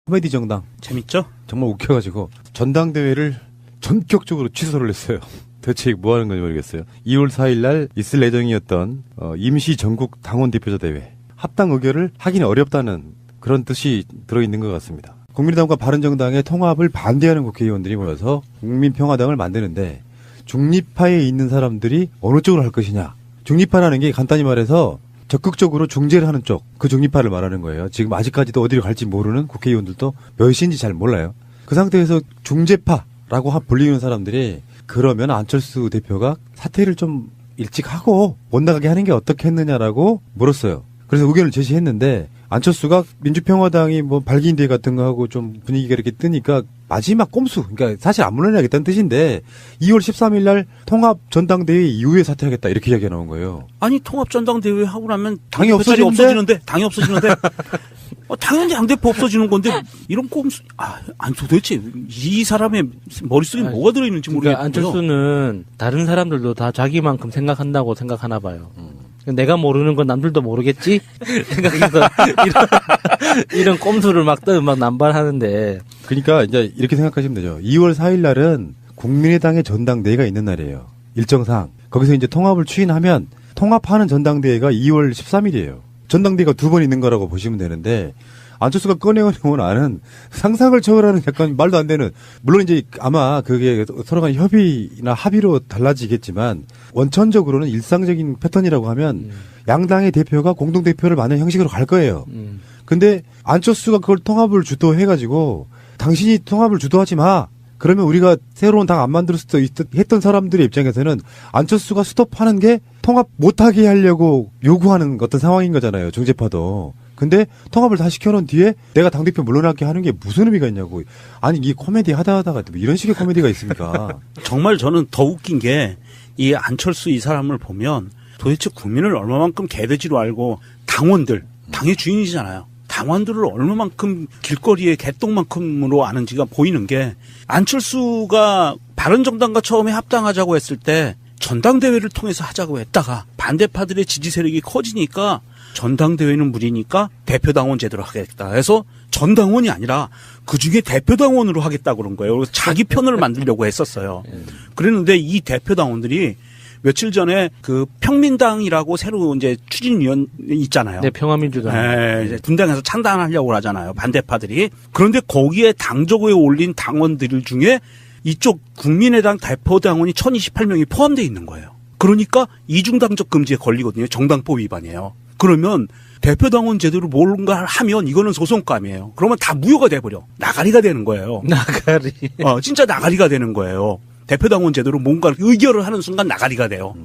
코미디 정당. 재밌죠? 정말 웃겨가지고 전당대회를 전격적으로 취소를 했어요. 대체 뭐 하는 건지 모르겠어요. 2월 4일 날 있을 예정이었던 임시 전국 당원 대표자 대회. 합당 의결을 하기는 어렵다는 그런 뜻이 들어있는 것 같습니다. 국민의당과 바른정당의 통합을 반대하는 국회의원들이 모여서 국민평화당을 만드는데 중립파에 있는 사람들이 어느 쪽으로 할 것이냐. 중립파라는 게 간단히 말해서 적극적으로 중재를 하는 쪽, 그 중립파를 말하는 거예요. 지금 아직까지도 어디로 갈지 모르는 국회의원들도 몇인지 잘 몰라요. 그 상태에서 중재파라고 불리는 사람들이 그러면 안철수 대표가 사퇴를 좀 일찍 하고 못 나가게 하는 게 어떻겠느냐라고 물었어요. 그래서 의견을 제시했는데 안철수가 민주평화당이 뭐 발기인대 같은 거 하고 좀 분위기가 이렇게 뜨니까 마지막 꼼수, 그러니까 사실 안 물러나겠다는 뜻인데 2월 13일 날 통합 전당대회 이후에 사퇴하겠다 이렇게 이야기가 나온 거예요. 아니 통합 전당대회 하고 나면 당이 없어지는데 당이 없어지는데 당연히 당대표 없어지는 건데 이런 꼼수 아니 도대체 이 사람의 머릿속에 뭐가 들어있는지 모르겠어요. 그러니까 안철수는 다른 사람들도 다 자기만큼 생각한다고 생각하나 봐요. 내가 모르는 건 남들도 모르겠지? 생각해서 이런 꼼수를 막 남발하는데. 그러니까 이제 이렇게 생각하시면 되죠. 2월 4일 날은 국민의당의 전당대회가 있는 날이에요. 일정상. 거기서 이제 통합을 추진하면 통합하는 전당대회가 2월 13일이에요. 전당대회가 두 번 있는 거라고 보시면 되는데 안철수가 꺼내오는 안은 상상을 초월하는 약간 말도 안 되는, 물론 이제 아마 그게 서로 간 협의나 합의로 달라지겠지만 원천적으로는 일상적인 패턴이라고 하면 양당의 대표가 공동대표를 만드는 형식으로 갈 거예요. 근데 안철수가 그걸 통합을 주도해가지고 당신이 통합을 주도하지 마. 그러면 우리가 새로운 당 안 만들 수도 했던 사람들의 입장에서는 안철수가 스톱하는 게 통합 못하게 하려고 요구하는 어떤 상황인 거잖아요. 중재파도. 근데 통합을 다 시켜놓은 뒤에 내가 당대표 물러나게 하는 게 무슨 의미가 있냐고. 아니 이 코미디 하다가 이런 식의 코미디가 있습니까? 정말 저는 더 웃긴 게 이 안철수 이 사람을 보면 도대체 국민을 얼마만큼 개돼지로 알고 당원들, 당의 주인이잖아요. 당원들을 얼마만큼 길거리에 개똥만큼으로 아는지가 보이는 게 안철수가 바른정당과 처음에 합당하자고 했을 때 전당대회를 통해서 하자고 했다가 반대파들의 지지 세력이 커지니까 전당대회는 무리니까 대표당원 제대로 하겠다 해서 전당원이 아니라 그중에 대표당원으로 하겠다 그런 거예요. 그래서 자기 편을 만들려고 했었어요. 그랬는데 이 대표당원들이 며칠 전에 그 평민당이라고 새로 이제 추진위원 있잖아요. 네, 평화민주당. 네, 이제 분당에서 찬당하려고 하잖아요. 반대파들이. 그런데 거기에 당적에 올린 당원들 중에 이쪽 국민의당 대표당원이 1028명이 포함되어 있는 거예요. 그러니까 이중당적 금지에 걸리거든요. 정당법 위반이에요. 그러면 대표당원 제대로 뭔가 하면 이거는 소송감이에요. 그러면 다 무효가 돼버려. 나가리가 되는 거예요. 나가리. 진짜 나가리가 되는 거예요. 대표당원 제대로 뭔가 의결을 하는 순간 나가리가 돼요.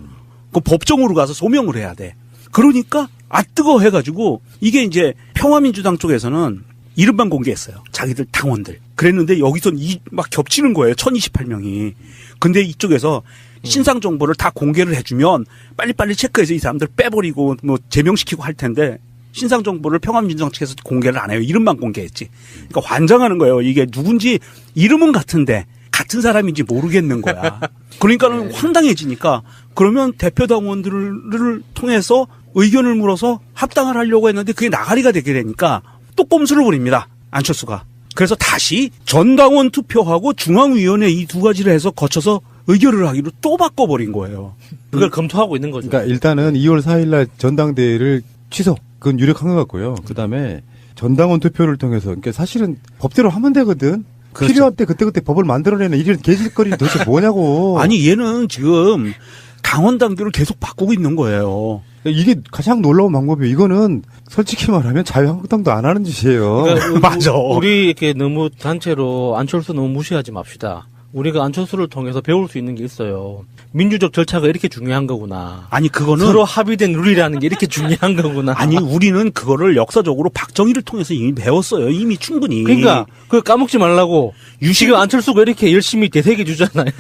그 법정으로 가서 소명을 해야 돼. 그러니까 뜨거 해가지고 이게 이제 평화민주당 쪽에서는 이름만 공개했어요. 자기들 당원들. 그랬는데 여기서 막 겹치는 거예요. 1028명이. 근데 이쪽에서 신상 정보를 다 공개를 해주면 빨리빨리 체크해서 이 사람들 빼버리고 뭐 제명시키고 할 텐데 신상 정보를 평화민주당 측에서 공개를 안 해요. 이름만 공개했지. 그러니까 환장하는 거예요. 이게 누군지 이름은 같은데 같은 사람인지 모르겠는 거야. 그러니까는 황당해지니까 그러면 대표당원들을 통해서 의견을 물어서 합당을 하려고 했는데 그게 나가리가 되게 되니까 또 꼼수를 부립니다. 안철수가. 그래서 다시 전당원 투표하고 중앙위원회 이 두 가지를 해서 거쳐서 의결을 하기로 또 바꿔버린 거예요. 그걸 검토하고 있는 거죠. 그러니까 일단은 2월 4일 날 전당대회를 취소. 그건 유력한 것 같고요. 그다음에 전당원 투표를 통해서 그러니까 사실은 법대로 하면 되거든. 그렇죠. 필요할 때 그때그때 법을 만들어내는 이런 개짓거리는 도대체 뭐냐고. 아니 얘는 지금 당원 당규를 계속 바꾸고 있는 거예요. 이게 가장 놀라운 방법이에요. 이거는 솔직히 말하면 자유한국당도 안 하는 짓이에요. 그러니까 맞아. 우리 이렇게 너무 단체로 안철수 너무 무시하지 맙시다. 우리가 안철수를 통해서 배울 수 있는 게 있어요. 민주적 절차가 이렇게 중요한 거구나. 아니 그거는 서로 합의된 룰이라는 게 이렇게 중요한 거구나. 아니 우리는 그거를 역사적으로 박정희를 통해서 이미 배웠어요. 이미 충분히. 그러니까 그걸 까먹지 말라고. 지금 안철수가 이렇게 열심히 되새겨 주잖아요.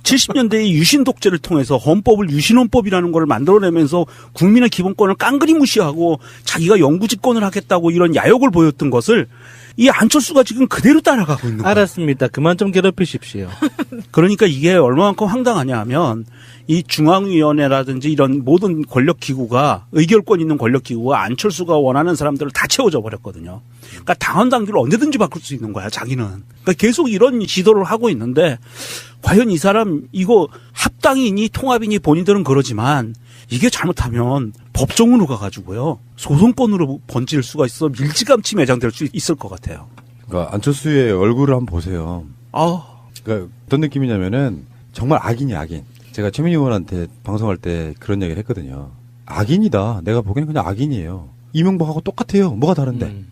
70년대의 유신 독재를 통해서 헌법을 유신헌법이라는 걸 만들어내면서 국민의 기본권을 깡그리 무시하고 자기가 영구집권을 하겠다고 이런 야욕을 보였던 것을 이 안철수가 지금 그대로 따라가고 있는 거예요. 알았습니다. 그만 좀 괴롭히십시오. 그러니까 이게 얼마만큼 황당하냐 하면 이 중앙위원회라든지 이런 모든 권력기구가 의결권 있는 권력기구가 안철수가 원하는 사람들을 다 채워져 버렸거든요. 그러니까 당원 당규를 언제든지 바꿀 수 있는 거야, 자기는. 그러니까 계속 이런 시도를 하고 있는데 과연 이 사람 이거 합당이니 통합이니 본인들은 그러지만 이게 잘못하면 법정으로 가가지고요 소송권으로 번질 수가 있어 일찌감치 매장될 수 있을 것 같아요. 그러니까 안철수의 얼굴을 한번 보세요. 그러니까 어떤 느낌이냐면은 정말 악인이 악인. 제가 최민희 의원한테 방송할 때 그런 얘기를 했거든요. 악인이다. 내가 보기에는 그냥 악인이에요. 이명박하고 똑같아요. 뭐가 다른데?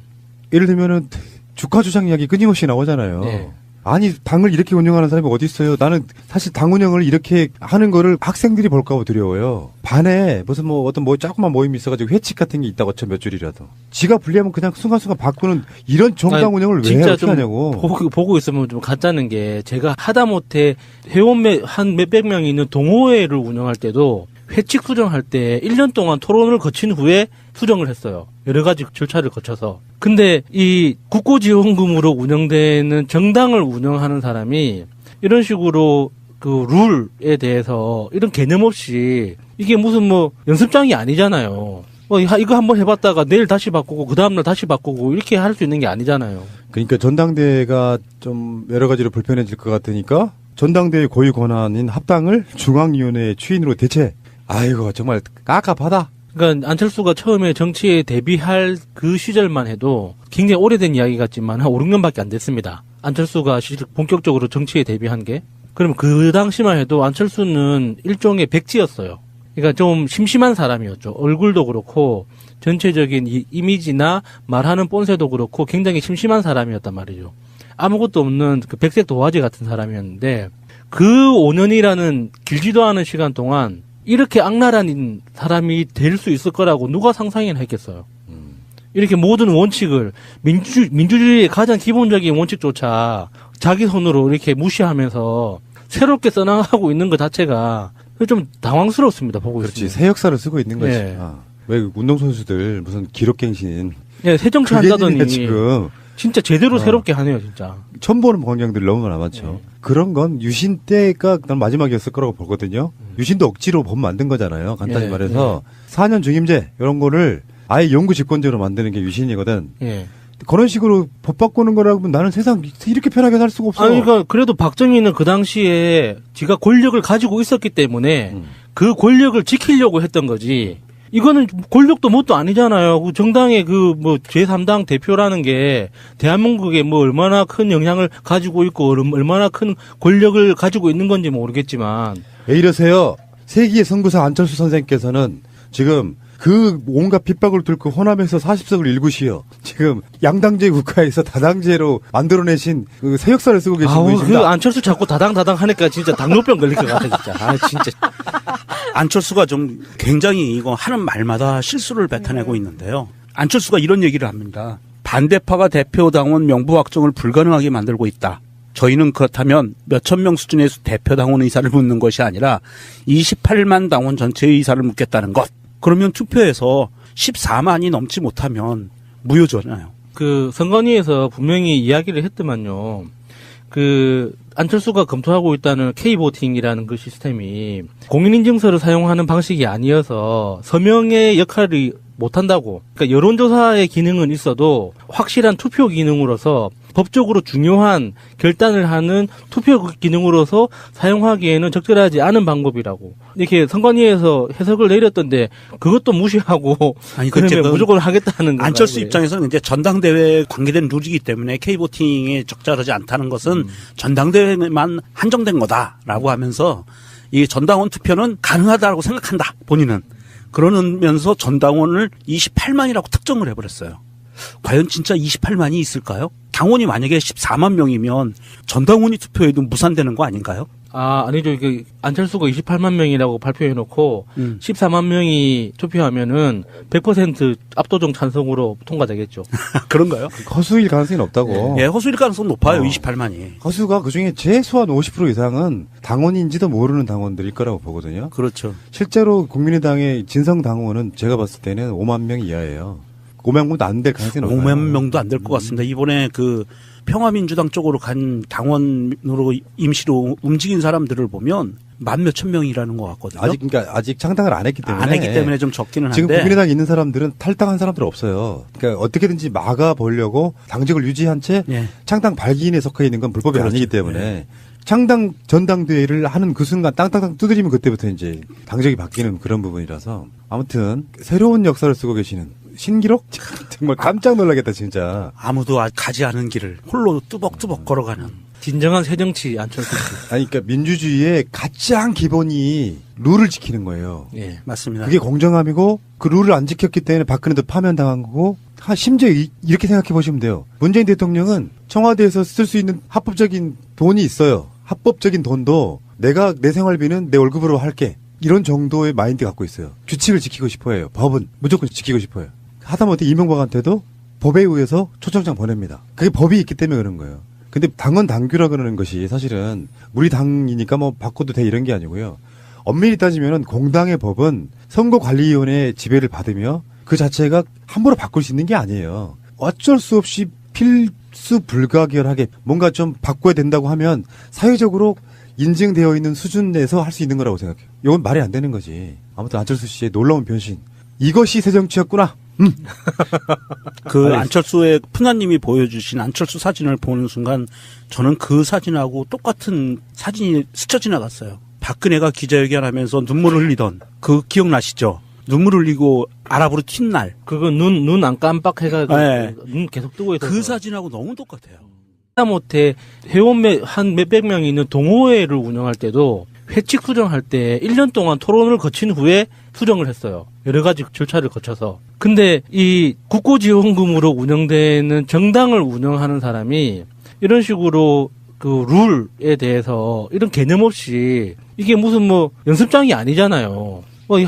예를 들면은 주가 조작 이야기 끊임없이 나오잖아요. 네. 아니 당을 이렇게 운영하는 사람이 어디 있어요? 나는 사실 당 운영을 이렇게 하는 거를 학생들이 볼까 봐 두려워요. 반에 무슨 뭐 어떤 뭐 조그만 모임이 있어가지고 회칙 같은 게 있다고 쳐 몇 줄이라도. 지가 불리하면 그냥 순간순간 바꾸는 이런 정당 운영을 왜 진짜 어떻게 하냐고. 보고 있으면 좀 가짜는 게 제가 하다못해 회원 한 몇백 명이 있는 동호회를 운영할 때도 회칙 수정할 때 1년 동안 토론을 거친 후에 수정을 했어요. 여러 가지 절차를 거쳐서. 근데 이 국고지원금으로 운영되는 정당을 운영하는 사람이 이런 식으로 그 룰에 대해서 이런 개념 없이 이게 무슨 뭐 연습장이 아니잖아요. 이거 한번 해봤다가 내일 다시 바꾸고 그 다음날 다시 바꾸고 이렇게 할 수 있는 게 아니잖아요. 그러니까 전당대회가 좀 여러 가지로 불편해질 것 같으니까 전당대회 고유 권한인 합당을 중앙위원회 추인으로 대체. 아이고 정말 깝깝하다. 그러니까 안철수가 처음에 정치에 데뷔할 그 시절만 해도 굉장히 오래된 이야기 같지만 한 5, 6년밖에 안 됐습니다. 안철수가 본격적으로 정치에 데뷔한 게. 그러면 그 당시만 해도 안철수는 일종의 백지였어요. 그러니까 좀 심심한 사람이었죠. 얼굴도 그렇고 전체적인 이 이미지나 말하는 본새도 그렇고 굉장히 심심한 사람이었단 말이죠. 아무것도 없는 그 백색 도화지 같은 사람이었는데 그 5년이라는 길지도 않은 시간 동안 이렇게 악랄한 사람이 될 수 있을 거라고 누가 상상이나 했겠어요. 이렇게 모든 원칙을 민주주의의 가장 기본적인 원칙조차 자기 손으로 이렇게 무시하면서 새롭게 써나가고 있는 것 자체가 좀 당황스럽습니다. 보고 그렇지. 있습니다. 새 역사를 쓰고 있는 거지. 네. 왜 운동선수들 무슨 기록갱신. 네, 새 정치 그게 한다더니 지금 진짜 제대로 새롭게 하네요, 진짜. 처음 보는 광경들이 너무 많죠. 네. 그런 건 유신 때가 난 마지막이었을 거라고 보거든요. 유신도 억지로 법 만든 거잖아요. 간단히 네, 말해서 4년 중임제 이런 거를 아예 영구 집권제로 만드는 게 유신이거든. 예. 그런 식으로 법 바꾸는 거라고 하면 나는 세상 이렇게 편하게 살 수가 없어. 아니, 그러니까 그래도 박정희는 그 당시에 지가 권력을 가지고 있었기 때문에 그 권력을 지키려고 했던 거지. 이거는 권력도 뭣도 아니잖아요. 그 정당의 그 뭐 제3당 대표라는 게 대한민국에 뭐 얼마나 큰 영향을 가지고 있고 얼마나 큰 권력을 가지고 있는 건지 모르겠지만. 왜 이러세요? 세기의 선구사 안철수 선생님께서는 지금 그 온갖 핍박을 뚫고 호남에서 40석을 일구시어 지금 양당제 국가에서 다당제로 만들어내신 그 새 역사를 쓰고 계신 아우, 분이십니다. 그 안철수 자꾸 다당 하니까 진짜 당뇨병 걸릴 것 같아, 진짜. 아, 진짜. 안철수가 좀 굉장히 이거 하는 말마다 실수를 뱉어내고 있는데요. 안철수가 이런 얘기를 합니다. 반대파가 대표 당원 명부 확정을 불가능하게 만들고 있다. 저희는 그렇다면 몇천 명 수준의 대표 당원 의사를 묻는 것이 아니라 28만 당원 전체의 의사를 묻겠다는 것. 그러면 투표에서 14만이 넘지 못하면 무효잖아요. 그 선관위에서 분명히 이야기를 했더만요. 그 안철수가 검토하고 있다는 K보팅이라는 그 시스템이 공인인증서를 사용하는 방식이 아니어서 서명의 역할을 못한다고. 그러니까 여론조사의 기능은 있어도 확실한 투표 기능으로서 법적으로 중요한 결단을 하는 투표 기능으로서 사용하기에는 적절하지 않은 방법이라고. 이렇게 선관위에서 해석을 내렸던데 그것도 무시하고 아니, 그러면 무조건 하겠다는 건가요? 안철수 그래. 입장에서는 이제 전당대회에 관계된 룰이기 때문에 K보팅에 적절하지 않다는 것은 전당대회만 한정된 거다라고 하면서 이 전당원 투표는 가능하다고 생각한다. 본인은. 그러면서 전당원을 28만이라고 특정을 해버렸어요. 과연 진짜 28만이 있을까요? 당원이 만약에 14만 명이면 전당원이 투표해도 무산되는 거 아닌가요? 아, 아니죠. 그 안철수가 28만 명이라고 발표해놓고 14만 명이 투표하면은 100% 압도적 찬성으로 통과되겠죠. 그런가요? 허수일 가능성이 높다고. 예, 허수일 가능성 높아요. 28만이. 허수가 그중에 최소한 50% 이상은 당원인지도 모르는 당원들일 거라고 보거든요. 그렇죠. 실제로 국민의당의 진성 당원은 제가 봤을 때는 5만 명 이하예요. 5만 명도 안 될 가능성이 높아요. 5만 명도 안 될 것 같습니다. 이번에 그 평화민주당 쪽으로 간 당원으로 임시로 움직인 사람들을 보면 만 몇천 명이라는 것 같거든요. 아직 창당을 안 했기 때문에. 안 했기 때문에 좀 적기는 한데. 지금 국민의당에 있는 사람들은 탈당한 사람들 없어요. 그러니까 어떻게든지 막아보려고 당직을 유지한 채 예. 창당 발기인에 속해 있는 건 불법이 그렇죠. 아니기 때문에 창당 전당대회를 하는 그 순간 땅땅땅 두드리면 그때부터 이제 당적이 바뀌는 그런 부분이라서 아무튼 새로운 역사를 쓰고 계시는 신기록? 정말 깜짝 놀라겠다 진짜. 아무도 가지 않은 길을 홀로 뚜벅뚜벅 걸어가는. 진정한 새정치 안철수 씨. 아니, 그러니까 민주주의의 가장 기본이 룰을 지키는 거예요. 예. 맞습니다. 그게 공정함이고 그 룰을 안 지켰기 때문에 박근혜도 파면당한 거고 심지어 이렇게 생각해 보시면 돼요. 문재인 대통령은 청와대에서 쓸 수 있는 합법적인 돈이 있어요. 합법적인 돈도 내가 내 생활비는 내 월급으로 할게. 이런 정도의 마인드 갖고 있어요. 규칙을 지키고 싶어 해요. 법은 무조건 지키고 싶어요. 하다못해 이명박한테도 법에 의해서 초청장 보냅니다. 그게 법이 있기 때문에 그런 거예요. 근데 당헌 당규라 그러는 것이 사실은 우리 당이니까 뭐 바꿔도 돼 이런 게 아니고요. 엄밀히 따지면은 공당의 법은 선거관리위원회의 지배를 받으며 그 자체가 함부로 바꿀 수 있는 게 아니에요. 어쩔 수 없이 필수 불가결하게 뭔가 좀 바꿔야 된다고 하면 사회적으로 인증되어 있는 수준 내에서 할 수 있는 거라고 생각해요. 이건 말이 안 되는 거지. 아무튼 안철수 씨의 놀라운 변신. 이것이 새정치였구나. 그 안철수의 푸나님이 보여주신 안철수 사진을 보는 순간 저는 그 사진하고 똑같은 사진이 스쳐 지나갔어요. 박근혜가 기자회견하면서 눈물을 흘리던 그 기억나시죠? 눈물 흘리고 아랍으로 튄 날. 그거 눈 안 깜빡해가지고 네. 눈 계속 뜨고 있어서 그 사진하고 너무 똑같아요. 하다못해 회원 한 몇백 명이 있는 동호회를 운영할 때도 회칙 수정할 때 1년 동안 토론을 거친 후에 수정을 했어요. 여러 가지 절차를 거쳐서. 근데 이 국고지원금으로 운영되는 정당을 운영하는 사람이 이런 식으로 그 룰에 대해서 이런 개념 없이 이게 무슨 뭐 연습장이 아니잖아요.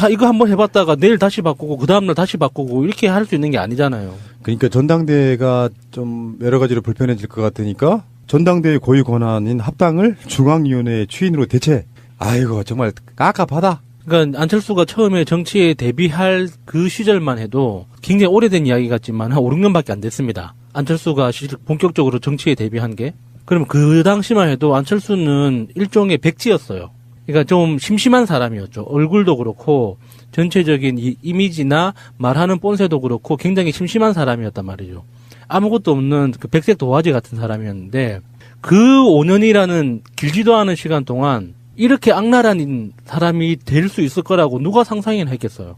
이거 한번 해봤다가 내일 다시 바꾸고 그 다음날 다시 바꾸고 이렇게 할 수 있는 게 아니잖아요. 그러니까 전당대회가 좀 여러 가지로 불편해질 것 같으니까 전당대회 고유 권한인 합당을 중앙위원회 추인으로 대체. 아이고 정말 깝깝하다. 그러니까 안철수가 처음에 정치에 데뷔할 그 시절만 해도 굉장히 오래된 이야기 같지만 한 5, 6년밖에 안 됐습니다. 안철수가 본격적으로 정치에 데뷔한 게. 그러면 그 당시만 해도 안철수는 일종의 백지였어요. 그러니까 좀 심심한 사람이었죠. 얼굴도 그렇고 전체적인 이 이미지나 말하는 본새도 그렇고 굉장히 심심한 사람이었단 말이죠. 아무것도 없는 그 백색 도화지 같은 사람이었는데 그 5년이라는 길지도 않은 시간 동안 이렇게 악랄한 사람이 될 수 있을 거라고 누가 상상이나 했겠어요.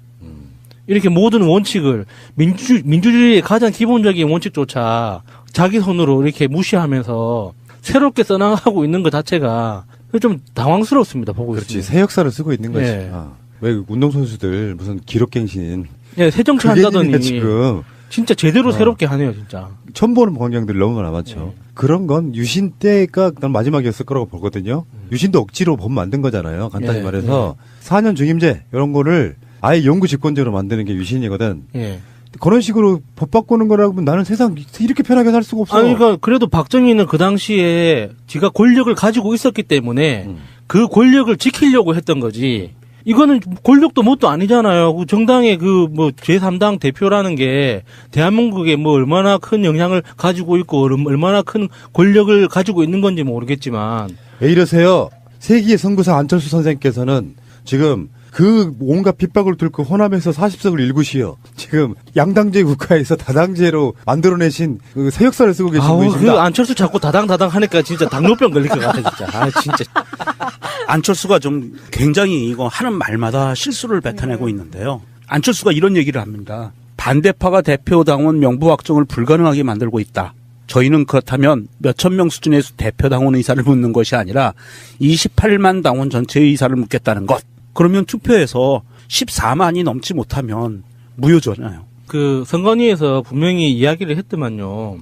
이렇게 모든 원칙을 민주주의의 가장 기본적인 원칙조차 자기 손으로 이렇게 무시하면서 새롭게 써나가고 있는 것 자체가 좀 당황스럽습니다. 보고 그렇지. 있습니다. 새 역사를 쓰고 있는 거지. 네. 왜 운동선수들 무슨 기록갱신. 예, 새정치 그게 한다더니 지금 진짜 제대로 새롭게 하네요, 진짜. 처음 보는 광경들이 너무 많죠. 그런 건 유신 때가 난 마지막이었을 거라고 보거든요. 유신도 억지로 법 만든 거잖아요. 간단히 예, 말해서 4년 중임제 이런 거를 아예 영구 집권제로 만드는 게 유신이거든. 예. 그런 식으로 법 바꾸는 거라고 하면 나는 세상 이렇게 편하게 살 수가 없어. 아니, 그러니까 그래도 박정희는 그 당시에 지가 권력을 가지고 있었기 때문에 그 권력을 지키려고 했던 거지. 이거는 권력도 뭣도 아니잖아요. 그 정당의 그 뭐 제3당 대표라는 게 대한민국에 뭐 얼마나 큰 영향을 가지고 있고 얼마나 큰 권력을 가지고 있는 건지 모르겠지만. 왜 이러세요? 세기의 선구사 안철수 선생께서는 지금 그 온갖 핍박을 뚫고 호남에서 40석을 일구시어 지금 양당제 국가에서 다당제로 만들어내신 그 새 역사를 쓰고 계신 아우, 분이십니다. 그 안철수 자꾸 다당 하니까 진짜 당뇨병 걸릴 것 같아, 진짜. 아, 진짜. 안철수가 좀 굉장히 이거 하는 말마다 실수를 뱉어내고 있는데요. 안철수가 이런 얘기를 합니다. 반대파가 대표 당원 명부 확정을 불가능하게 만들고 있다. 저희는 그렇다면 몇천 명 수준의 대표 당원 의사를 묻는 것이 아니라 28만 당원 전체의 의사를 묻겠다는 것. 그러면 투표에서 14만이 넘지 못하면 무효잖아요. 그 선관위에서 분명히 이야기를 했더만요.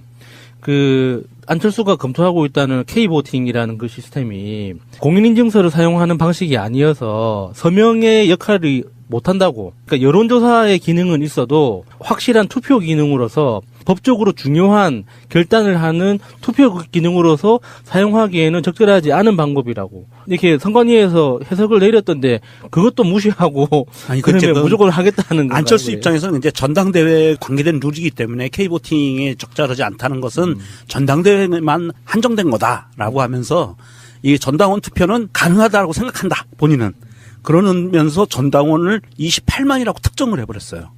그 안철수가 검토하고 있다는 K보팅이라는 그 시스템이 공인인증서를 사용하는 방식이 아니어서 서명의 역할을 못한다고. 그러니까 여론조사의 기능은 있어도 확실한 투표 기능으로서 법적으로 중요한 결단을 하는 투표 기능으로서 사용하기에는 적절하지 않은 방법이라고. 이렇게 선관위에서 해석을 내렸던데 그것도 무시하고 아니, 그러면 무조건 하겠다는 건가요? 안철수 입장에서는 이제 전당대회에 관계된 룰이기 때문에 K보팅에 적절하지 않다는 것은 전당대회만 한정된 거다라고 하면서 이 전당원 투표는 가능하다고 생각한다. 본인은. 그러면서 전당원을 28만이라고 특정을 해버렸어요.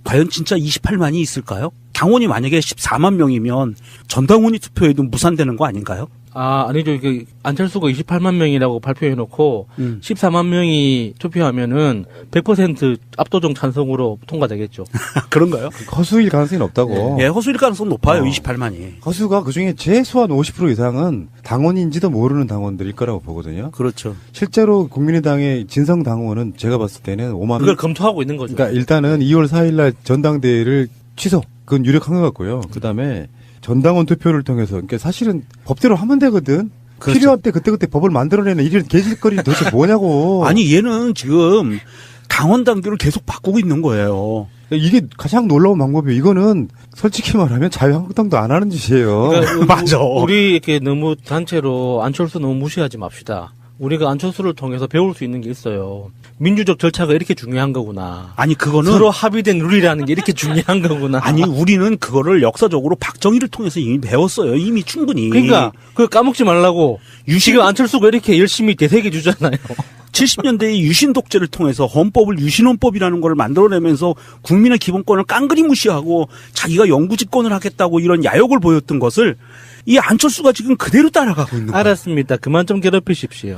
과연 진짜 28만이 있을까요? 당원이 만약에 14만 명이면 전당원이 투표해도 무산되는 거 아닌가요? 아니죠. 안철수가 28만 명이라고 발표해놓고 14만 명이 투표하면은 100% 압도적 찬성으로 통과되겠죠. 그런가요? 허수일 가능성이 높다고. 예, 허수일 가능성 높아요. 28만이. 허수가 그중에 최소한 50% 이상은 당원인지도 모르는 당원들일 거라고 보거든요. 그렇죠. 실제로 국민의당의 진성 당원은 제가 봤을 때는 5만 그걸 검토하고 있는 거죠. 그러니까 일단은 2월 4일 날 전당대회를 취소. 그건 유력한 것 같고요. 그다음에 전당원 투표를 통해서 그러니까 사실은 법대로 하면 되거든. 그렇죠. 필요한 때 그때그때 법을 만들어내는 이런 개질거리는 도대체 뭐냐고. 아니 얘는 지금 당원 당규를 계속 바꾸고 있는 거예요. 이게 가장 놀라운 방법이에요. 이거는 솔직히 말하면 자유한국당도 안 하는 짓이에요. 그러니까 맞아. 우리 이렇게 너무 단체로 안철수 너무 무시하지 맙시다. 우리가 안철수를 통해서 배울 수 있는 게 있어요. 민주적 절차가 이렇게 중요한 거구나. 아니 그거는 서로 합의된 룰이라는 게 이렇게 중요한 거구나. 아니 우리는 그거를 역사적으로 박정희를 통해서 이미 배웠어요. 이미 충분히. 그러니까 그걸 까먹지 말라고. 지금 안철수가 이렇게 열심히 대세게 주잖아요. 70년대의 유신 독재를 통해서 헌법을 유신헌법이라는 걸 만들어내면서 국민의 기본권을 깡그리 무시하고 자기가 영구집권을 하겠다고 이런 야욕을 보였던 것을 이 안철수가 지금 그대로 따라가고 있는 거예요. 알았습니다. 그만 좀 괴롭히십시오.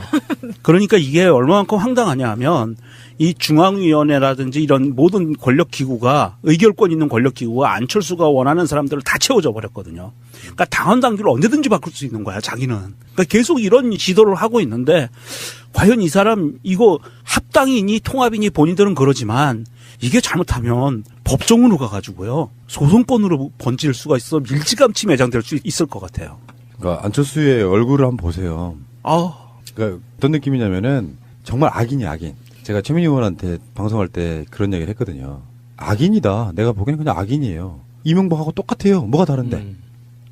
그러니까 이게 얼마만큼 황당하냐 하면 이 중앙위원회라든지 이런 모든 권력기구가 의결권 있는 권력기구가 안철수가 원하는 사람들을 다 채워져 버렸거든요. 그러니까 당원 당규를 언제든지 바꿀 수 있는 거야 자기는. 그러니까 계속 이런 시도를 하고 있는데 과연 이 사람 이거 합당이니 통합이니 본인들은 그러지만 이게 잘못하면 법정으로 가가지고요 소송권으로 번질 수가 있어 일찌감치 매장될 수 있을 것 같아요. 그러니까 안철수의 얼굴을 한번 보세요. 그러니까 어떤 느낌이냐면은 정말 악인이야 악인. 제가 최민희 의원한테 방송할 때 그런 얘기를 했거든요. 악인이다. 내가 보기에는 그냥 악인이에요. 이명박하고 똑같아요. 뭐가 다른데?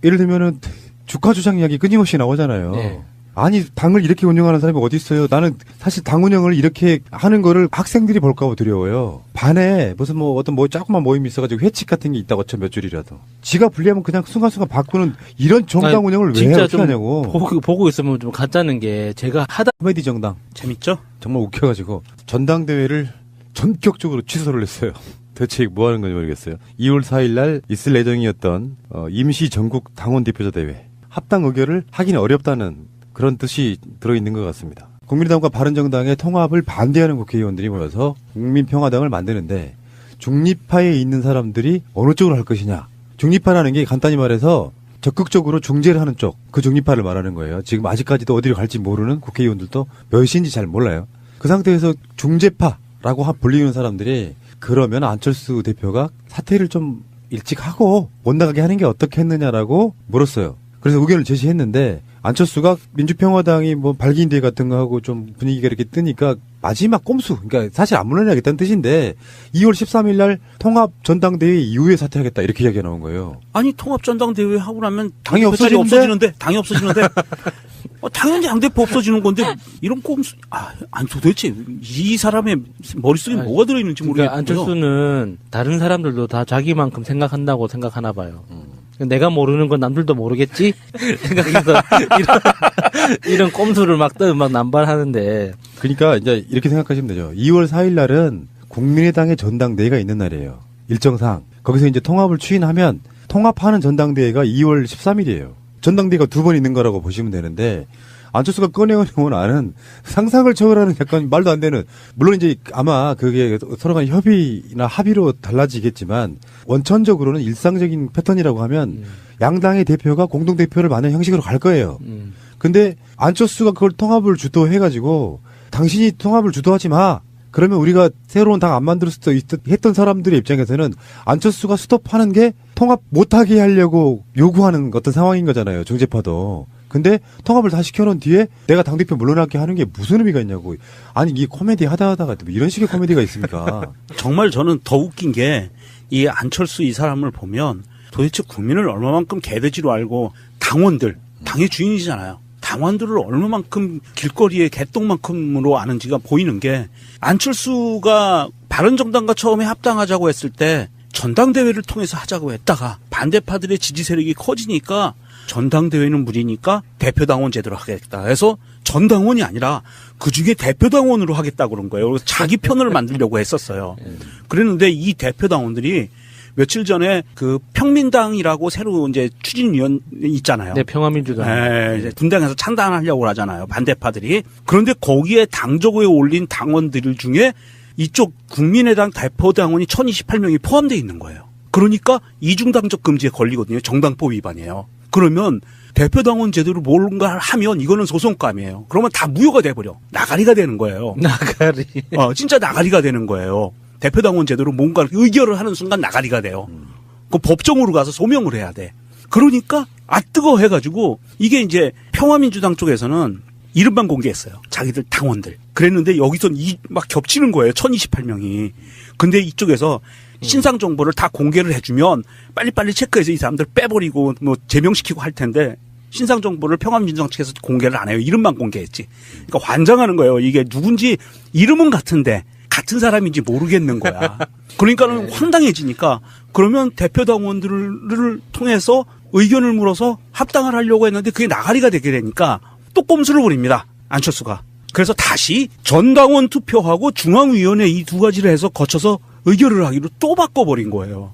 예를 들면은 주가 조작 이야기 끊임없이 나오잖아요. 네. 아니 당을 이렇게 운영하는 사람이 어디 있어요? 나는 사실 당 운영을 이렇게 하는 거를 학생들이 볼까 봐 두려워요. 반에 무슨 어떤 조그만 모임이 있어가지고 회칙 같은 게 있다고 쳐 몇 줄이라도. 지가 불리하면 그냥 순간순간 바꾸는 이런 정당 운영을 왜 진짜 어떻게 하냐고. 보고 있으면 좀 가짜는 게 제가 코미디 정당. 재밌죠? 정말 웃겨가지고 전당대회를 전격적으로 취소를 했어요. 대체 뭐 하는 건지 모르겠어요. 2월 4일 날 있을 예정이었던 임시 전국 당원 대표자 대회 합당 의결을 하기는 어렵다는 그런 뜻이 들어있는 것 같습니다. 국민의당과 바른정당의 통합을 반대하는 국회의원들이 모여서 국민평화당을 만드는데 중립파에 있는 사람들이 어느 쪽으로 할 것이냐. 중립파라는 게 간단히 말해서 적극적으로 중재를 하는 쪽, 그 중립파를 말하는 거예요. 지금 아직까지도 어디로 갈지 모르는 국회의원들도 몇인지 잘 몰라요. 그 상태에서 중재파라고 불리는 사람들이 그러면 안철수 대표가 사퇴를 좀 일찍 하고 못 나가게 하는 게 어떻겠느냐라고 물었어요. 그래서 의견을 제시했는데 안철수가 민주평화당이 발기인대 같은 거 하고 좀 분위기가 이렇게 뜨니까 마지막 꼼수, 그러니까 사실 안 물러나겠다는 뜻인데 2월 13일 날 통합 전당대회 이후에 사퇴하겠다 이렇게 이야기가 나온 거예요. 아니 통합 전당대회 하고 나면 당이 없어지는데? 당이 없어지는데 당연히 당대표 없어지는 건데 이런 꼼수 아니 도대체 이 사람의 머릿속에 뭐가 들어있는지 모르겠고요. 그러니까 안철수는 다른 사람들도 다 자기만큼 생각한다고 생각하나 봐요. 내가 모르는 건 남들도 모르겠지? 생각해서 이런 꼼수를 막 남발하는데. 그러니까 이제 이렇게 생각하시면 되죠. 2월 4일 날은 국민의당의 전당대회가 있는 날이에요. 일정상. 거기서 이제 통합을 추인하면 통합하는 전당대회가 2월 13일이에요. 전당대회가 두 번 있는 거라고 보시면 되는데 안철수가 꺼내오는 안은 상상을 초월하는 약간 말도 안 되는, 물론 이제 아마 그게 서로 간 협의나 합의로 달라지겠지만 원천적으로는 일상적인 패턴이라고 하면 양당의 대표가 공동대표를 맡는 형식으로 갈 거예요. 근데 안철수가 그걸 통합을 주도해가지고 당신이 통합을 주도하지 마. 그러면 우리가 새로운 당 안 만들 수도 했던 사람들의 입장에서는 안철수가 스톱하는 게 통합 못하게 하려고 요구하는 어떤 상황인 거잖아요. 중재파도. 근데 통합을 다 시켜놓은 뒤에 내가 당대표 물러나게 하는 게 무슨 의미가 있냐고. 아니 이게 코미디 하다가 이런 식의 코미디가 있습니까? 정말 저는 더 웃긴 게 이 안철수 이 사람을 보면 도대체 국민을 얼마만큼 개돼지로 알고 당원들, 당의 주인이잖아요. 당원들을 얼마만큼 길거리에 개똥만큼으로 아는지가 보이는 게 안철수가 바른정당과 처음에 합당하자고 했을 때 전당대회를 통해서 하자고 했다가 반대파들의 지지 세력이 커지니까 전당대회는 무리니까 대표당원 제대로 하겠다 해서 전당원이 아니라 그중에 대표당원으로 하겠다 그런 거예요. 그래서 자기 편을 만들려고 했었어요. 그랬는데 이 대표당원들이 며칠 전에 그 평민당이라고 새로 이제 추진위원 있잖아요. 네, 평화민주당. 네, 이제 분당에서 찬당하려고 하잖아요. 반대파들이. 그런데 거기에 당적에 올린 당원들 중에 이쪽 국민의당 대표당원이 1028명이 포함되어 있는 거예요. 그러니까 이중당적 금지에 걸리거든요. 정당법 위반이에요. 그러면 대표당원 제대로 뭔가 하면 이거는 소송감이에요. 그러면 다 무효가 돼버려. 나가리가 되는 거예요. 나가리. 진짜 나가리가 되는 거예요. 대표당원 제대로 뭔가 의결을 하는 순간 나가리가 돼요. 그 법정으로 가서 소명을 해야 돼. 그러니까 뜨거 해가지고 이게 이제 평화민주당 쪽에서는 이름만 공개했어요. 자기들 당원들. 그랬는데 여기서 막 겹치는 거예요. 1028명이. 근데 이쪽에서 신상 정보를 다 공개를 해주면 빨리빨리 체크해서 이 사람들 빼버리고 뭐 제명시키고 할 텐데 신상 정보를 평화민주당 측에서 공개를 안 해요. 이름만 공개했지. 그러니까 환장하는 거예요. 이게 누군지 이름은 같은데 같은 사람인지 모르겠는 거야. 그러니까는 황당해지니까 그러면 대표당원들을 통해서 의견을 물어서 합당을 하려고 했는데 그게 나가리가 되게 되니까 또 꼼수를 부립니다. 안철수가. 그래서 다시 전당원 투표하고 중앙위원회 이 두 가지를 해서 거쳐서 의결을 하기로 또 바꿔버린 거예요.